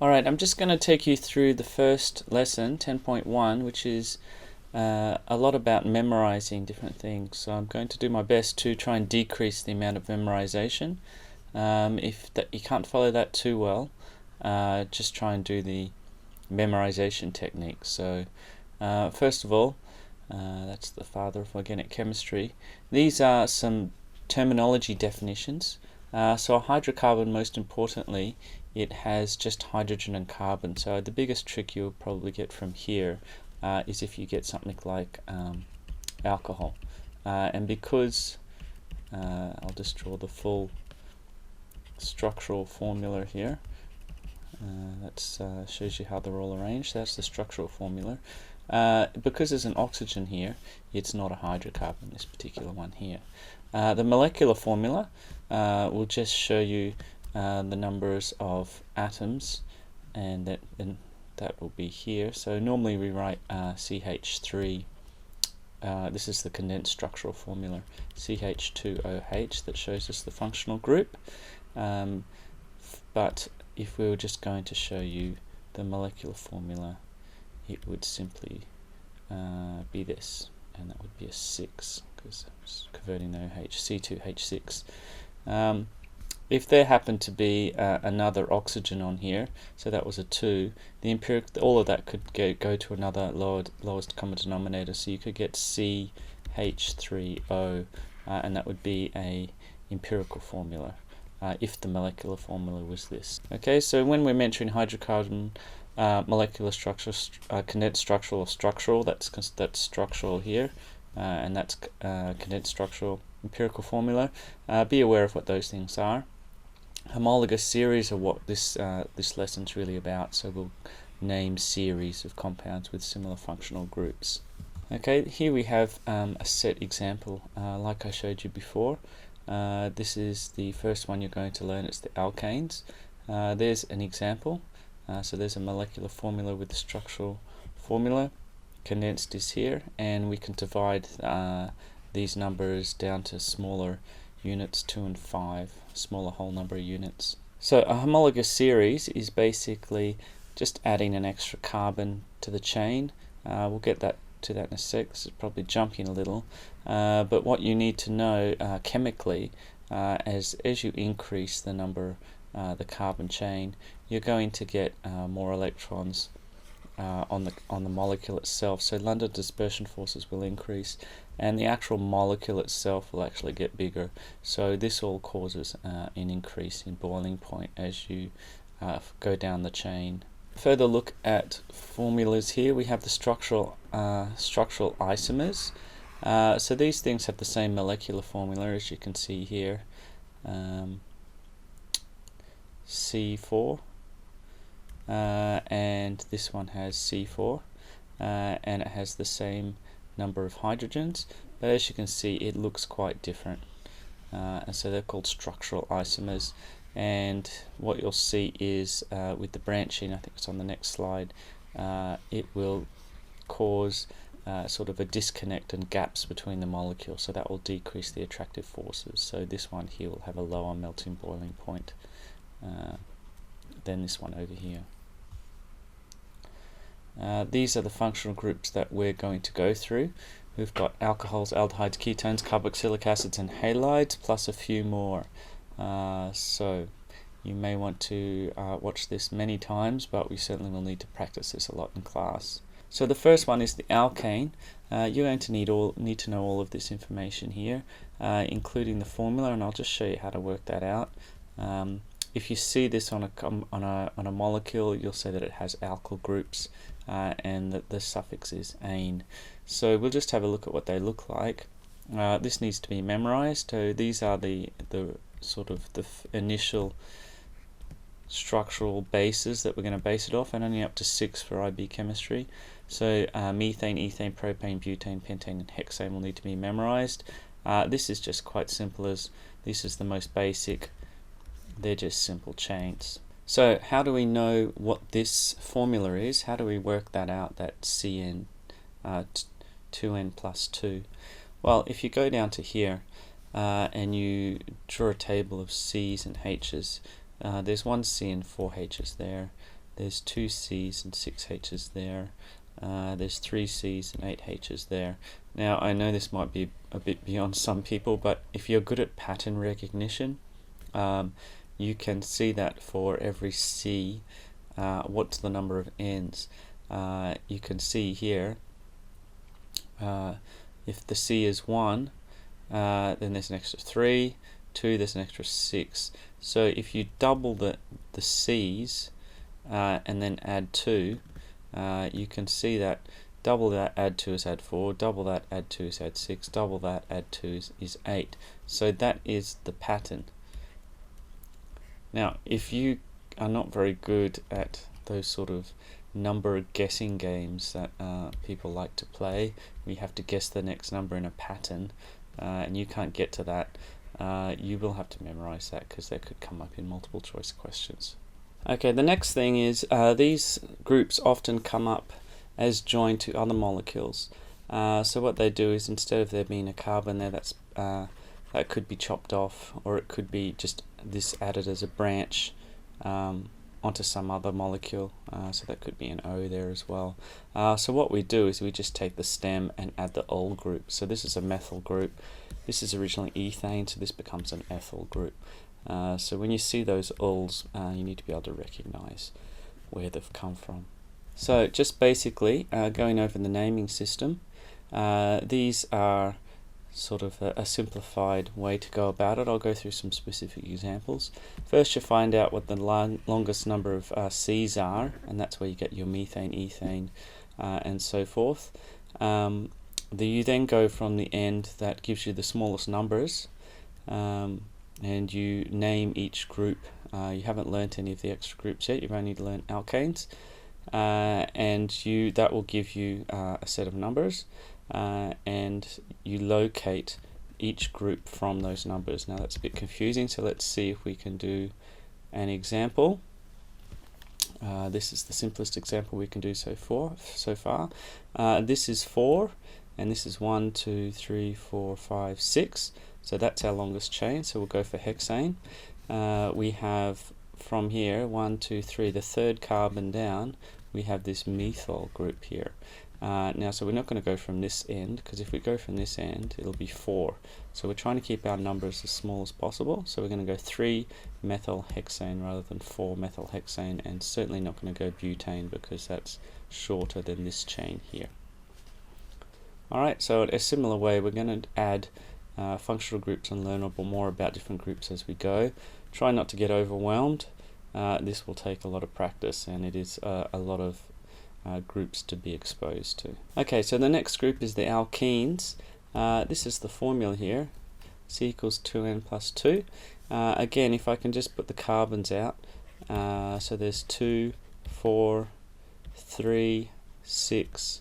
Alright, I'm just going to take you through the first lesson, 10.1, which is a lot about memorizing different things. So I'm going to do my best to try and decrease the amount of memorization. If you can't follow that too well, just try and do the memorization technique. So first of all, that's the father of organic chemistry. These are some terminology definitions. So a hydrocarbon, most importantly, it has just hydrogen and carbon. So the biggest trick you'll probably get from here is if you get something like alcohol. And because I'll just draw the full structural formula here. That shows you how they're all arranged. That's the structural formula. Because there's an oxygen here, it's not a hydrocarbon, this particular one here. The molecular formula will just show you the numbers of atoms, and that will be here. So normally we write CH3. This is the condensed structural formula, CH2OH, that shows us the functional group. But if we were just going to show you the molecular formula, it would simply be this, and that would be a 6, because it's converting the OH, C2H6. If there happened to be another oxygen on here, so that was a 2, the empirical, all of that could go to another lowest common denominator, so you could get CH3O, and that would be a empirical formula if the molecular formula was this. Okay, so when we're mentioning hydrocarbon molecular structure, condensed structural or structural, that's structural here, and that's condensed structural empirical formula. Be aware of what those things are. Homologous series are what this lesson's really about, so we'll name series of compounds with similar functional groups. Okay, here we have a set example like I showed you before. This is the first one you're going to learn. It's the alkanes. There's an example. So there's a molecular formula with the structural formula. Condensed is here, and we can divide these numbers down to smaller units, 2 and 5, smaller whole number units. So a homologous series is basically just adding an extra carbon to the chain. We'll get to that in a sec. This is probably jumping a little, but what you need to know chemically, as you increase the number, the carbon chain, you're going to get more electrons on the molecule itself. So London dispersion forces will increase, and the actual molecule itself will actually get bigger. So this all causes an increase in boiling point as you go down the chain. Further look at formulas here. We have the structural isomers. So these things have the same molecular formula as you can see here. C4, and this one has C4, and it has the same number of hydrogens, but as you can see it looks quite different, and so they're called structural isomers. And what you'll see is with the branching, I think it's on the next slide, it will cause sort of a disconnect and gaps between the molecules, so that will decrease the attractive forces. So this one here will have a lower melting boiling point than this one over here. These are the functional groups that we're going to go through. We've got alcohols, aldehydes, ketones, carboxylic acids and halides, plus a few more. So you may want to watch this many times, but we certainly will need to practice this a lot in class. So the first one is the alkane. You're going to need to know all of this information here, including the formula, and I'll just show you how to work that out. If you see this on a molecule, you'll say that it has alkyl groups, and that the suffix is -ane. So we'll just have a look at what they look like. This needs to be memorized. So these are the sort of the initial structural bases that we're going to base it off, and only up to 6 for IB chemistry. So methane, ethane, propane, butane, pentane and hexane will need to be memorized. This is just quite simple, as this is the most basic. They're just simple chains. So how do we know what this formula is? How do we work that out, that CN, 2N plus 2? Well, if you go down to here and you draw a table of C's and H's, there's one C and 4 H's there. there's 2 C's and 6 H's there. There's 3 C's and 8 H's there. Now I know this might be a bit beyond some people, but if you're good at pattern recognition, you can see that for every C, what's the number of N's. You can see here, if the C is 1, then there's an extra 3, 2, there's an extra 6. So if you double the C's and then add 2, you can see that double that, add 2 is add 4, double that, add 2 is add 6, double that, add 2 is 8. So that is the pattern. Now, if you are not very good at those sort of number guessing games that people like to play, we have to guess the next number in a pattern, and you can't get to that, you will have to memorize that because that could come up in multiple choice questions. Okay, the next thing is these groups often come up as joined to other molecules. So what they do is, instead of there being a carbon there that could be chopped off, or it could be just this added as a branch onto some other molecule, so that could be an O there as well. So what we do is we just take the stem and add the ol group. So this is a methyl group. This is originally ethane, so this becomes an ethyl group. So when you see those ols, you need to be able to recognize where they've come from. So just basically going over the naming system, these are sort of a simplified way to go about it. I'll go through some specific examples. First, you find out what the longest number of C's are, and that's where you get your methane, ethane, and so forth. You then go from the end that gives you the smallest numbers, and you name each group. You haven't learnt any of the extra groups yet, you've only learnt alkanes, and that will give you a set of numbers, and you locate each group from those numbers. Now that's a bit confusing, so let's see if we can do an example. This is the simplest example we can do so far. This is 4, and this is 1, 2, 3, 4, 5, 6. So that's our longest chain, so we'll go for hexane. We have from here 1, 2, 3, the third carbon down, we have this methyl group here. Now, so we're not going to go from this end, because if we go from this end, it'll be 4. So we're trying to keep our numbers as small as possible. So we're going to go 3 methyl hexane rather than 4 methyl hexane, and certainly not going to go butane because that's shorter than this chain here. Alright, so in a similar way, we're going to add functional groups and learn more about different groups as we go. Try not to get overwhelmed. This will take a lot of practice, and it is a lot of groups to be exposed to. Okay, so the next group is the alkenes. This is the formula here, C equals 2n plus 2. Again, if I can just put the carbons out, so there's 2, 4, 3, 6,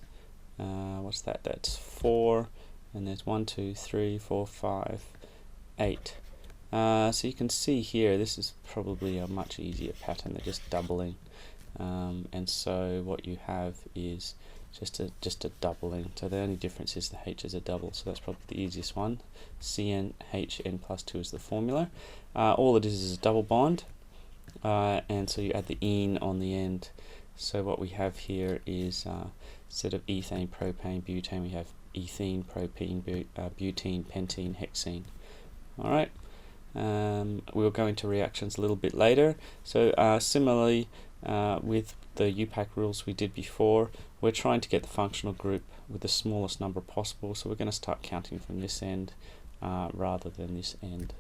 what's that? That's 4, and there's 1, 2, 3, 4, 5, 8. So you can see here, this is probably a much easier pattern. They're just doubling. And so what you have is just a doubling. So the only difference is the H is a double, so that's probably the easiest one. CnHn plus 2 is the formula. All it is a double bond, and so you add the ene on the end. So what we have here is instead of ethane, propane, butane, we have ethene, propene, butene, pentene, hexene. Alright, we'll go into reactions a little bit later. So similarly, with the UPAC rules we did before, we're trying to get the functional group with the smallest number possible, so we're going to start counting from this end rather than this end.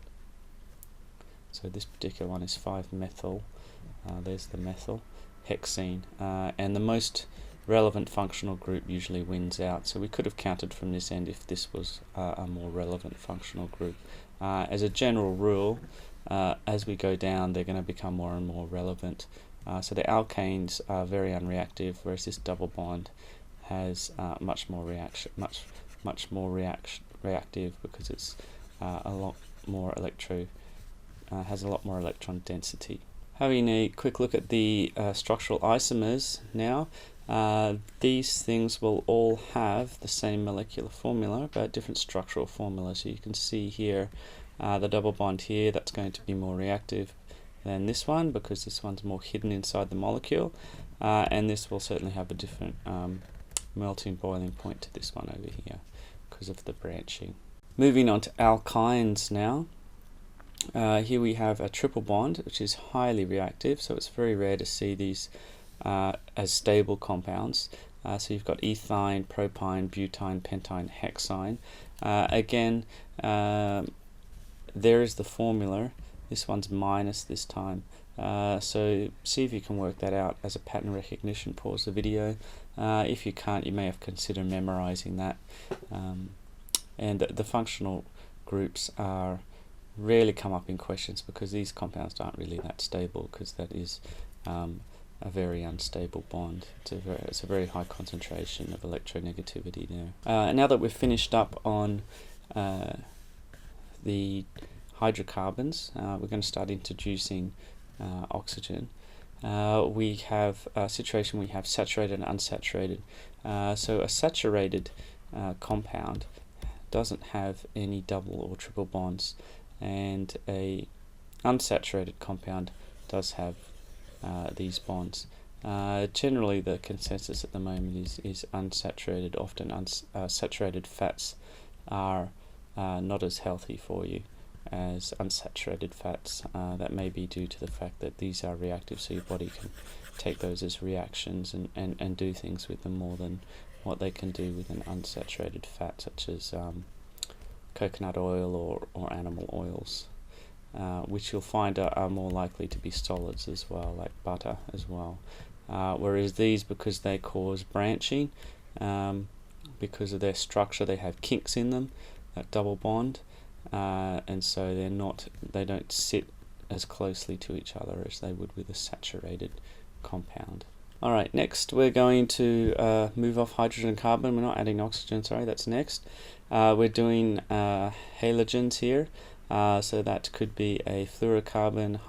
So this particular one is 5-methyl, there's the methyl, hexene, and the most relevant functional group usually wins out, so we could have counted from this end if this was a more relevant functional group. As a general rule, as we go down, they're going to become more and more relevant. So the alkanes are very unreactive, whereas this double bond has much more reactive because it's a lot more has a lot more electron density. Having a quick look at the structural isomers now, these things will all have the same molecular formula but different structural formula. So you can see here the double bond here, that's going to be more reactive, than this one, because this one's more hidden inside the molecule, and this will certainly have a different melting boiling point to this one over here because of the branching. Moving on to alkynes now. Here we have a triple bond, which is highly reactive, so it's very rare to see these as stable compounds. So you've got ethine, propyne, butine, pentyne, hexyne. Again, there is the formula. This one's minus this time. So see if you can work that out as a pattern recognition. Pause the video. If you can't, you may have to consider memorizing that. And the functional groups are rarely come up in questions because these compounds aren't really that stable, because that is a very unstable bond. It's a very high concentration of electronegativity there. Now that we've finished up on the hydrocarbons, we're going to start introducing oxygen. We have a situation we have saturated and unsaturated. So a saturated compound doesn't have any double or triple bonds, and a unsaturated compound does have these bonds. Generally the consensus at the moment is unsaturated. Often saturated fats are not as healthy for you as unsaturated fats. That may be due to the fact that these are reactive, so your body can take those as reactions and do things with them more than what they can do with an unsaturated fat, such as coconut oil or animal oils, which you'll find are more likely to be solids as well, like butter as well. Whereas these, because they cause branching, because of their structure, they have kinks in them, that double bond, and so they don't sit as closely to each other as they would with a saturated compound. Alright, next we're going to move off hydrogen and carbon. We're not adding oxygen, sorry, that's next. We're doing halogens here, so that could be a fluorocarbon,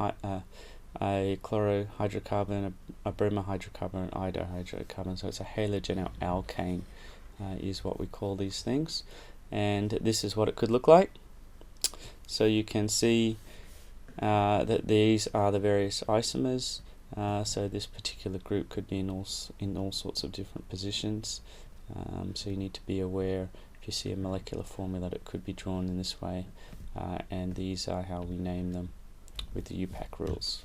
a chlorohydrocarbon, a bromohydrocarbon, an iodohydrocarbon. So it's a halogenoalkane is what we call these things, and this is what it could look like. So you can see that these are the various isomers. So this particular group could be in all sorts of different positions. So you need to be aware, if you see a molecular formula, that it could be drawn in this way, and these are how we name them with the UPAC rules.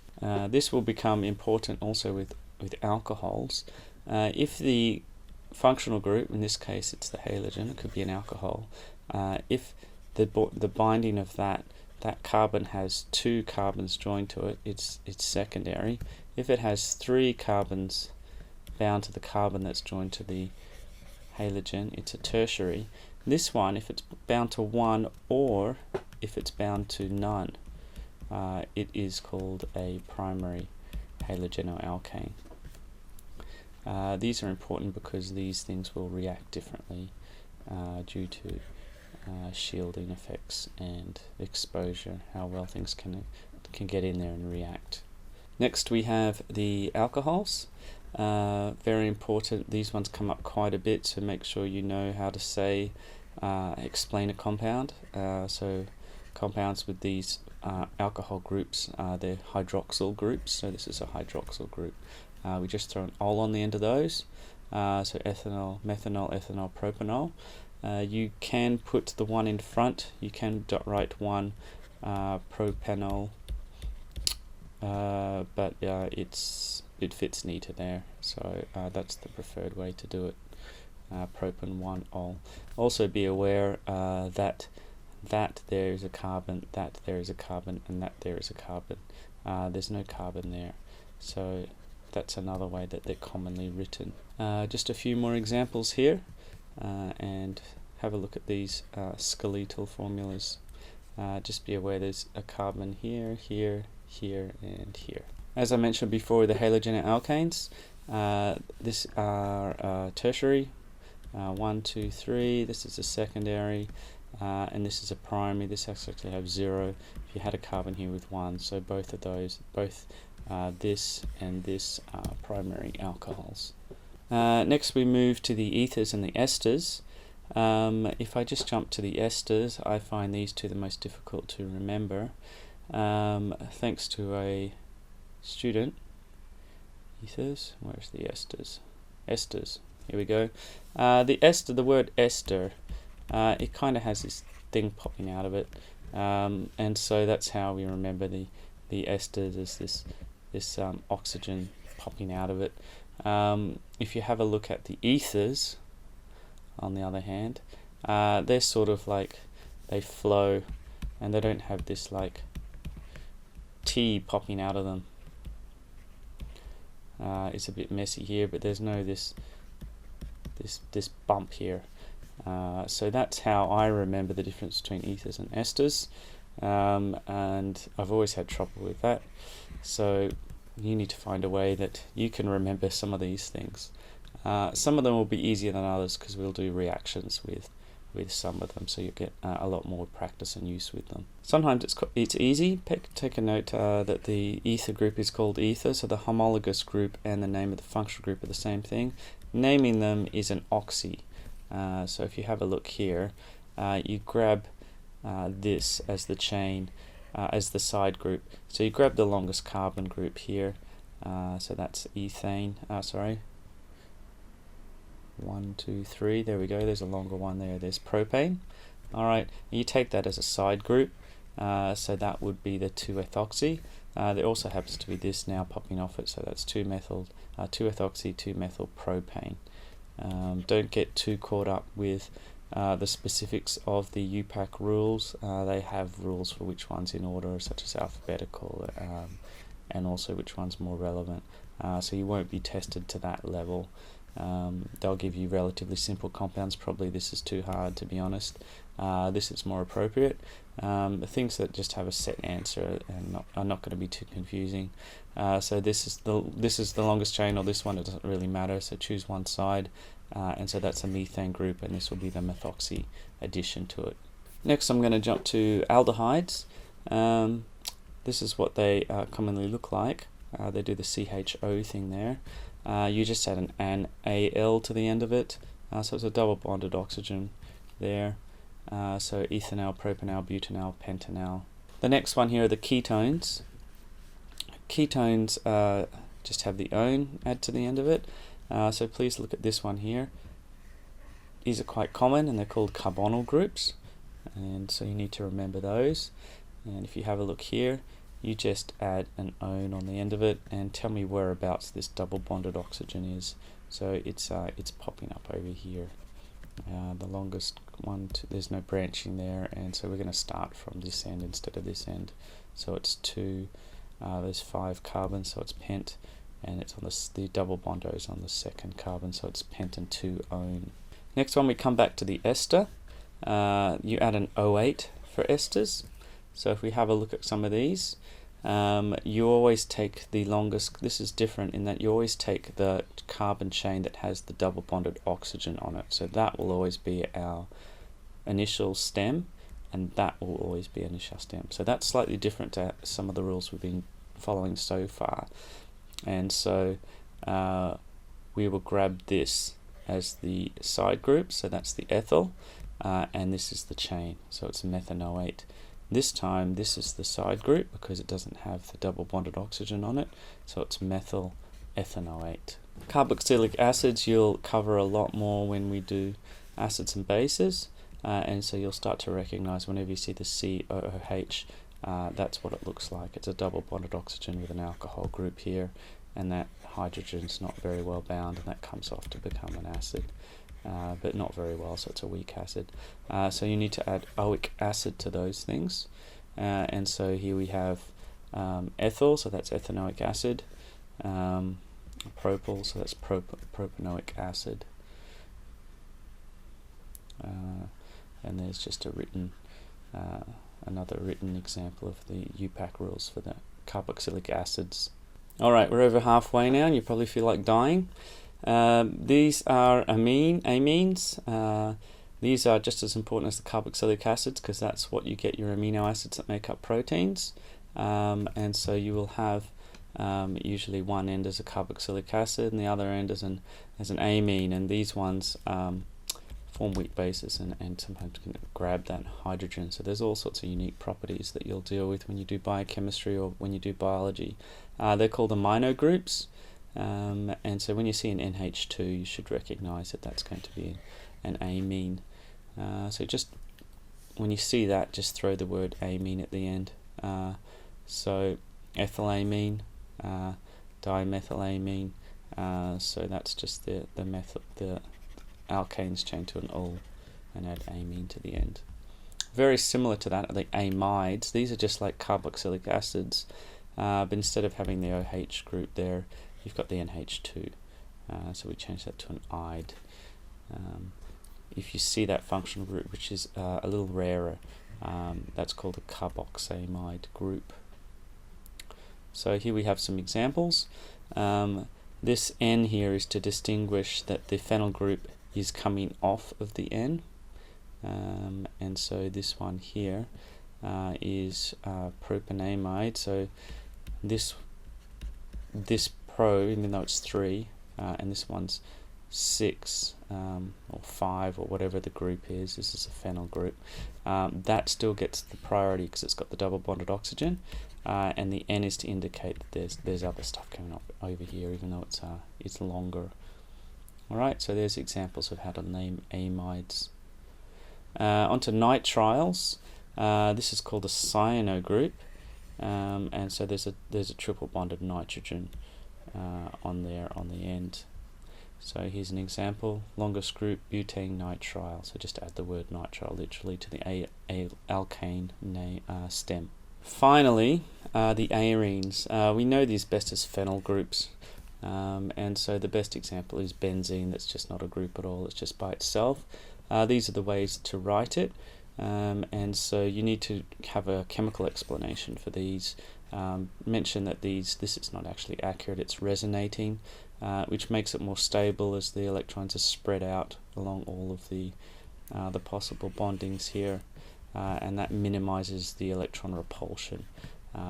This will become important also with alcohols. If the functional group, in this case it's the halogen, it could be an alcohol, if the binding of that carbon has 2 carbons joined to it, it's secondary. If it has 3 carbons bound to the carbon that's joined to the halogen, it's a tertiary. This one, if it's bound to 1 or if it's bound to none, it is called a primary halogenoalkane. These are important because these things will react differently due to shielding effects and exposure, how well things can get in there and react. Next we have the alcohols. Very important, these ones come up quite a bit, so make sure you know how to say, explain a compound. So compounds with these alcohol groups, they're hydroxyl groups, so this is a hydroxyl group. We just throw an ol on the end of those, so ethanol, methanol, ethanol, propanol. You can put the 1 in front, you can write 1 propanol, but it fits neater there, so that's the preferred way to do it. Propan 1 ol. Also be aware that there is a carbon, that there is a carbon, and that there is a carbon. There's no carbon there, so that's another way that they're commonly written. Just a few more examples here, and have a look at these skeletal formulas. Just be aware there's a carbon here, here, here, and here. As I mentioned before, the halogenoalkanes, this are tertiary, 1, 2, 3, this is a secondary, and this is a primary. This actually have 0 if you had a carbon here with 1, so both of those, this and this are primary alcohols. Next we move to the ethers and the esters. If I just jump to the esters, I find these two the most difficult to remember, thanks to a student ethers. Where's the esters? Esters. Here we go. The ester, the word ester, it kind of has this thing popping out of it, and so that's how we remember the esters as this oxygen popping out of it. If you have a look at the ethers, on the other hand, they're sort of like, they flow, and they don't have this like T popping out of them. It's a bit messy here, but there's no this bump here. So that's how I remember the difference between ethers and esters, and I've always had trouble with that. So you need to find a way that you can remember some of these things. Some of them will be easier than others because we'll do reactions with some of them, so you get a lot more practice and use with them. Sometimes it's easy. Take a note that the ether group is called ether, so the homologous group and the name of the functional group are the same thing. Naming them is an oxy. So if you have a look here, you grab this as the chain, as the side group. So you grab the longest carbon group here, so that's ethane, 1, 2, 3, there we go, there's a longer one there, there's propane. Alright, you take that as a side group, so that would be the 2-ethoxy. There also happens to be this now popping off it, so that's 2-ethoxy, 2-methyl propane. Don't get too caught up with the specifics of the UPAC rules. They have rules for which one's in order, such as alphabetical, and also which one's more relevant. So you won't be tested to that level. They'll give you relatively simple compounds. Probably this is too hard, to be honest. This is more appropriate. Things that just have a set answer and are not going to be too confusing. So this is the longest chain, or this one, it doesn't really matter. So choose one side, and so that's a methane group, and this will be the methoxy addition to it. Next, I'm going to jump to aldehydes. This is what they commonly look like. They do the CHO thing there. You just add an Al to the end of it, so it's a double bonded oxygen there. So ethanal, propanal, butanal, pentanal. The next one here are the ketones. Ketones just have the "-one" add to the end of it. So please look at this one here. These are quite common, and they're called carbonyl groups, and so you need to remember those. And if you have a look here, you just add an "-one" on the end of it, and tell me whereabouts this double bonded oxygen is. So it's popping up over here. The longest one, there's no branching there, and so we're going to start from this end instead of this end. So it's 2, there's 5 carbons, so it's pent, and it's on the double bond is on the second carbon, so it's pent and 2-one. Next one, we come back to the ester. You add an O8 for esters. So if we have a look at some of these, you always take the longest. This is different in that you always take the carbon chain that has the double bonded oxygen on it. So that will always be our initial stem, and that will always be initial stem. So that's slightly different to some of the rules we've been following so far. And so we will grab this as the side group, so that's the ethyl, and this is the chain, so it's methanoate. This time this is the side group because it doesn't have the double bonded oxygen on it, so it's methyl ethanoate. Carboxylic acids you'll cover a lot more when we do acids and bases, and so you'll start to recognize whenever you see the COOH, that's what it looks like. It's a double bonded oxygen with an alcohol group here, and that hydrogen's not very well bound, and that comes off to become an acid, but not very well, so it's a weak acid. So you need to add oic acid to those things, and so here we have ethyl, so that's ethanoic acid, propyl, so that's propanoic acid, and there's just a written another written example of the UPAC rules for the carboxylic acids. Alright, we're over halfway now, and you probably feel like dying. These are amines. These are just as important as the carboxylic acids because that's what you get your amino acids that make up proteins. And so you will have usually one end as a carboxylic acid and the other end as an amine. And these ones form weak bases and sometimes can grab that hydrogen. So there's all sorts of unique properties that you'll deal with when you do biochemistry or when you do biology. They're called amino groups, and so when you see an NH2, you should recognize that that's going to be an amine. So just when you see that, just throw the word amine at the end. So ethylamine, dimethylamine, so that's just the alkanes chain to an ol and add amine to the end. Very similar to that are the amides. These are just like carboxylic acids, but instead of having the OH group there, you've got the NH2. So we change that to an ide. If you see that functional group, which is a little rarer, that's called a carboxamide group. So here we have some examples. This N here is to distinguish that the phenyl group is coming off of the N, and so this one here is propanamide. So this pro, even though it's 3, and this one's 6 or 5 or whatever the group is, this is a phenyl group, that still gets the priority because it's got the double bonded oxygen, and the N is to indicate that there's other stuff coming up over here, even though it's longer. Alright, so there's examples of how to name amides. Onto nitriles. This is called a cyano group, and so there's a triple bonded nitrogen on there on the end. So here's an example: longest group, butane nitrile. So just add the word nitrile literally to the alkane stem. Finally, the arenes. We know these best as phenyl groups, and so the best example is benzene. That's just not a group at all, it's just by itself. These are the ways to write it, and so you need to have a chemical explanation for these. Mention that this is not actually accurate, it's resonating, which makes it more stable as the electrons are spread out along all of the possible bondings here, and that minimizes the electron repulsion.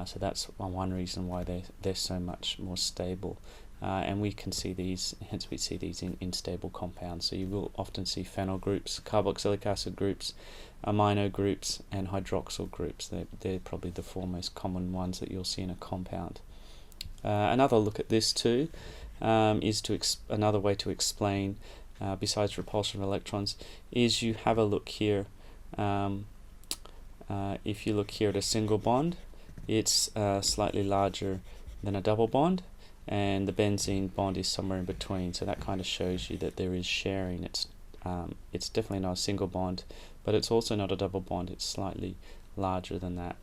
So that's one reason why they're so much more stable. And we can see these, hence we see these in stable compounds. So you will often see phenyl groups, carboxylic acid groups, amino groups, and hydroxyl groups. They're probably the 4 most common ones that you'll see in a compound. Another look at this too is another way to explain, besides repulsion of electrons, is you have a look here. If you look here at a single bond, it's slightly larger than a double bond, and the benzene bond is somewhere in between, so that kind of shows you that there is sharing. It's definitely not a single bond, but it's also not a double bond, it's slightly larger than that.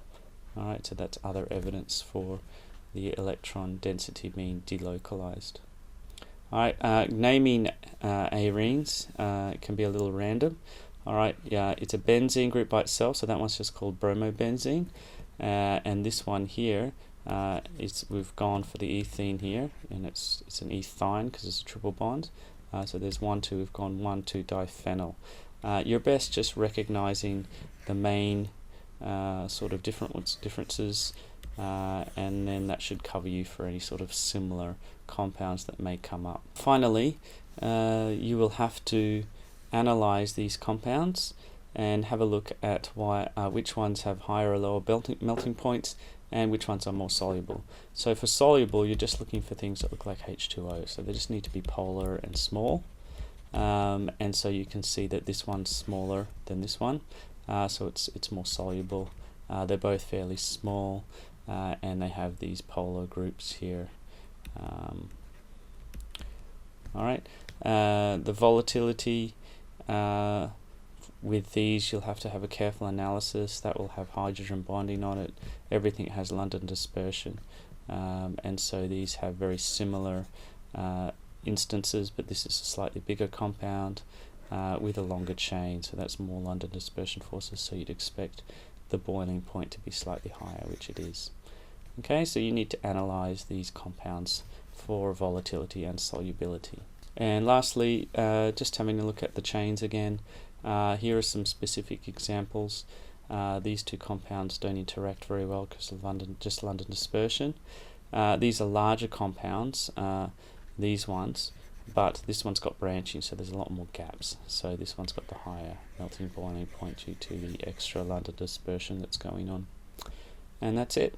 Alright, so that's other evidence for the electron density being delocalized. Alright, naming arenes can be a little random. Alright, yeah, it's a benzene group by itself, so that one's just called bromobenzene, and this one here, we've gone for the ethene here, and it's an ethyne because it's a triple bond. So there's 1, 2, we've gone 1, 2 diphenyl. You're best just recognizing the main sort of differences, and then that should cover you for any sort of similar compounds that may come up. Finally, you will have to analyze these compounds and have a look at which ones have higher or lower melting points and which ones are more soluble. So for soluble, you're just looking for things that look like H2O, so they just need to be polar and small, and so you can see that this one's smaller than this one, so it's more soluble. They're both fairly small, and they have these polar groups here. Alright, the volatility with these, you'll have to have a careful analysis. That will have hydrogen bonding on it. Everything has London dispersion, and so these have very similar instances, but this is a slightly bigger compound with a longer chain, so that's more London dispersion forces, so you'd expect the boiling point to be slightly higher, which it is. Okay, so you need to analyze these compounds for volatility and solubility. And lastly, just having a look at the chains again. Here are some specific examples. These two compounds don't interact very well because of London dispersion. These are larger compounds, these ones, but this one's got branching, so there's a lot more gaps. So this one's got the higher melting boiling point due to the extra London dispersion that's going on. And that's it.